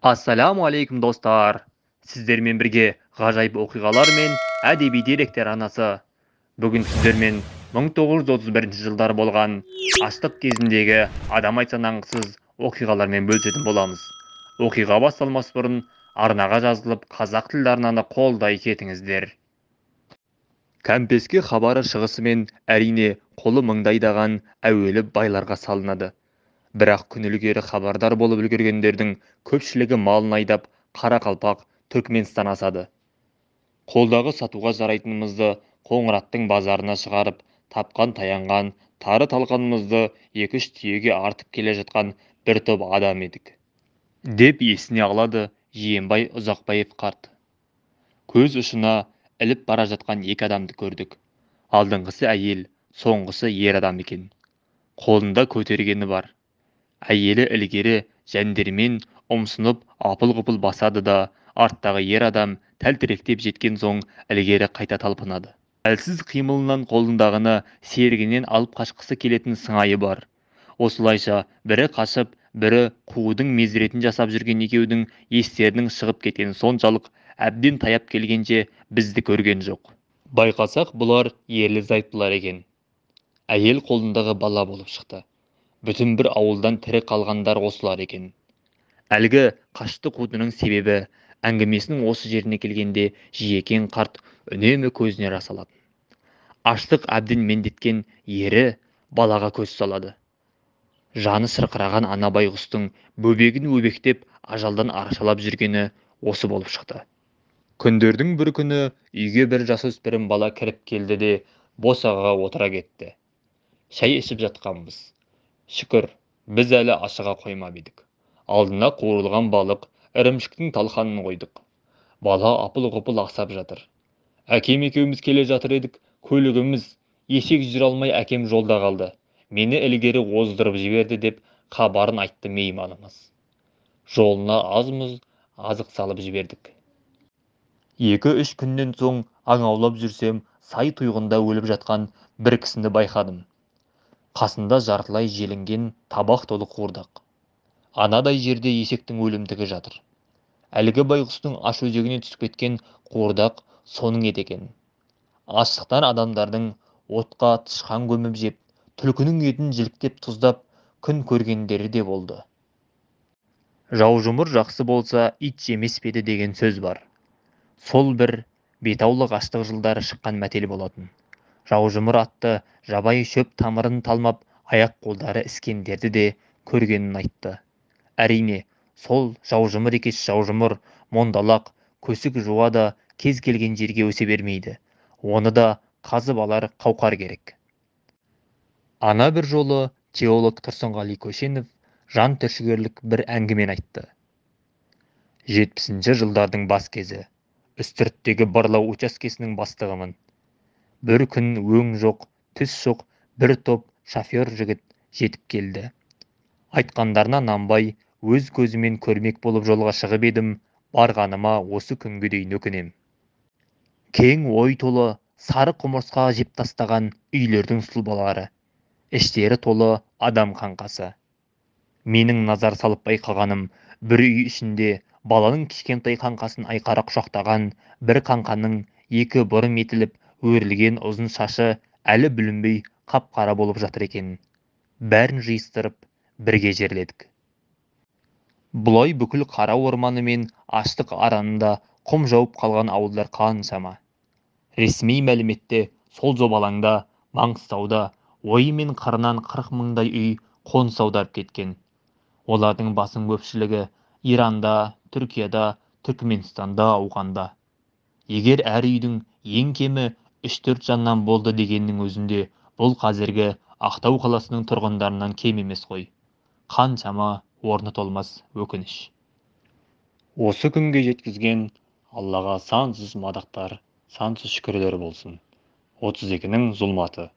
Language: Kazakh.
Ассаламу алейкум достар. Сіздермен бірге ғажайып оқиғалар мен әдеби деректер анасы. Бүгін сіздермен 1931 жылдар болған аштық кезіндегі адам айтса нанғысыз оқиғалармен бөлісетін боламыз. Оқиға басталмас бұрын арнаға жазылып қазақ тілді арнаны қолдай кетіңіздер. Кәмпеске хабары шығысымен әрине қолы мыңдайдаған әуелі байларға салынады. Бірақ күн ілгері хабардар болып үлгергендердің көпшілігі малын айдап Қарақалпақ, Түркменстан асады. Қолдағы сатуға жарайтынымызды Қоңыраттың базарына шығарып, тапқан таянған, тары талқанымызды 2-3 түйеге артып келе жатқан бір топ адам едік. Деп есіне алады Жиенбай Ұзақбаев қарт. Көз ұшына іліп бара жатқан екі адамды көрдік. Алдыңғысы әйел, соңғысы ер адам екен. Қолында көтергені бар. Әйелі ілгері жәндермен ұмсынып апыл-ғұпыл басады да, арттағы ер адам тәлтіректеп жеткен соң ілгері қайта талпынады. Әлсіз қимылынан қолындағыны серігінен алып қашқысы келетін сыңайы бар. Осылайша бірі қашып, бірі қуудың мезіретін жасап жүрген екеудің естерінің шығып кеткен соншалық әбден таяп келгенше бізді көрген жоқ. Байқасақ, бұлар ерлі-зайыптылар екен. Әйел қолындағы бала болып шықты. Бүтін бір ауылдан тірі қалғандар осылар екен. Әлгі қашты қудының себебі әңгімесінің осы жеріне келгенде Жиекең қарт үнемі көзіне жас алатын. Аштық әбден мендеткен ері балаға көз салады. Жаны сырқыраған ана байғұстың бөбегін өбектеп ажалдан арашалап жүргені осы болып шықты. Күндердің бір күні үйге бір жасөспірім бала кіріп келді де босағаға отыра кетті. Шай ішіп жатқанбыз. Шүкір, біз әлі ашыға қоймап едік. Алдына қуырылған балық, ірімшіктің талқанын қойдық. Бала апыл-ғұпыл ақсап жатыр. Әкем екеуміз келе жатыр едік, көлігіміз есек жүре алмай әкем жолда қалды. Мені ілгері оздырып жіберді деп хабарын айтты мейманымыз. Жолына аз-мұз азық салып жібердік. 2-3 күннен соң аң аулап жүрсем, сай тұйғында өліп жатқан бір кісіні байқадым. Қасында жартылай желінген табақ толы қуырдақ. Анадай жерде есектің өлімтігі жатыр. Әлгі байғұстың аш өзегіне түсіп кеткен қуырдақ соның еті екен. Аштықтан адамдардың отқа тышқан көміп жеп, түлкінің етін жіліктеп тұздап күн көргендері де болды. Жаужұмыр жақсы болса ит жемес пе еді деген сөз бар. Сол бір бетаулық аштық жылдары шыққан мәтел болатын. Жаужұмыр атты жабайы шөп тамырын талмап, аяқ-қолдары іскендерді де көргенін айтты. Әрине, сол жаужұмыр екеш жаужұмыр, мондалақ, көсік жуа да кез келген жерге өсе бермейді. Оны да қазып алар қауқар керек. Ана бір жолы теолог Тұрсынғали Көшенов жан түршігерлік бір әңгімен айтты. 70-ші жылдардың бас кезі. Үстірттегі барлау учаскесінің бастығымын. Бір күн өң жоқ, түс жоқ, бір топ шофер жігіт жетіп келді. Айтқандарына нанбай, өз көзімен көрмек болып жолға шығып едім, барғаныма осы күнге дейін өкінем. Кең ой толы, сары құмырсқа жеп тастаған үйлердің сұлбалары, іштері толы адам қаңқасы. Менің назар салып байқағаным, бір үй ішінде баланың кішкентай қаңқасын айқара құшақтаған бір қаңқаның екі бұрым етіліп өрілген ұзын шашы әлі бүлінбей қап-қара болып жатыр екен. Бәрін жиыстырып бірге жерледік. Бұлай бүкіл қара орманы мен аштық аранында құм жауып қалған ауылдар қаншама. Ресми мәліметте сол жобалаңда Маңғыстауда ойы мен қырынан 40 мыңдай үй қоныс аударып кеткен. Олардың басым көпшілігі Иранда, Түркияда, Түркменстанда, Ауғанда. Егер әр үйдің ең кемі 3-4 жаннан болды дегеннің өзінде, бұл қазіргі Ақтау қаласының тұрғындарынан кем емес қой. Қаншама орны толмас өкініш. Осы күнге жеткізген Аллаға сансыз мадақтар, сансыз шүкірлер болсын. 32-нің зұлматы.